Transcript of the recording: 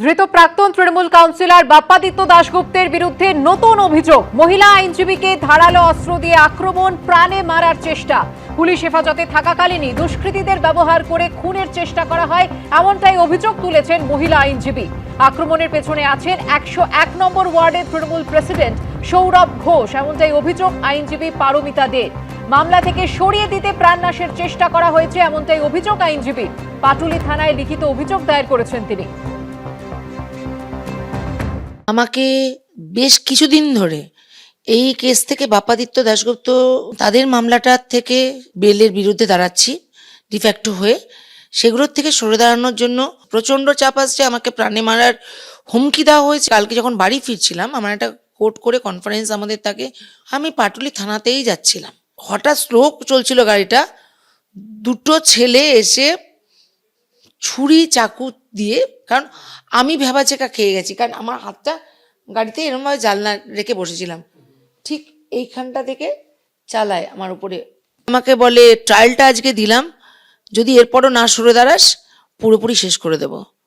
ধৃত প্রাক্তন তৃণমূল কাউন্সিলর বাপ্পাদিত্য দাশগুপ্তের বিরুদ্ধে নতুন অভিযোগ। মহিলা আইনজীবীকে ধারালো অস্ত্র দিয়ে আক্রমণ, প্রাণে মারার চেষ্টা। পুলিশ হেফাজতে থাকাকালীনই দুষ্কৃতীদের ব্যবহার করে খুনের চেষ্টা করা হয়, এমনটাই অভিযোগ তুলেছেন মহিলা আইনজীবী। আক্রমণের পেছনে আছেন 101 নম্বর ওয়ার্ডের তৃণমূল প্রেসিডেন্ট সৌরভ ঘোষ, এমনটাই অভিযোগ আইনজীবী পারমিতা দের। মামলা থেকে সরিয়ে দিতে প্রাণনাশের চেষ্টা করা হয়েছে, এমনটাই অভিযোগ আইনজীবী। পাটুলি থানায় লিখিত অভিযোগ দায়ের করেছেন তিনি। আমাকে বেশ কিছুদিন ধরে এই কেস থেকে বাপ্পাদিত্য দাশগুপ্ত তাদের মামলাটার থেকে বেলের বিরুদ্ধে দাঁড়াচ্ছি ডিফ্যাক্টো হয়ে, সেগুলোর থেকে সরে দাঁড়ানোর জন্য প্রচণ্ড চাপ আসছে। আমাকে প্রাণে মারার হুমকি দেওয়া হয়েছে। কালকে যখন বাড়ি ফিরছিলাম, আমার একটা কোর্ট করে কনফারেন্স আমাদের থাকে, আমি পাটুলি থানাতেই যাচ্ছিলাম, হঠাৎ স্লো চলছিল গাড়িটা, দুটো ছেলে এসে ছুরি চাকু দিয়ে, কারণ আমি ভেবাচেকা খেয়ে গেছি, কারণ আমার হাতটা গাড়িতে এরমভাবে জানলা রেখে বসেছিলাম, ঠিক এইখানটা থেকে চালায় আমার উপরে। আমাকে বলে, ট্রায়ালটা আজকে দিলাম, যদি এরপরও না সরে দাঁড়াস পুরোপুরি শেষ করে দেব।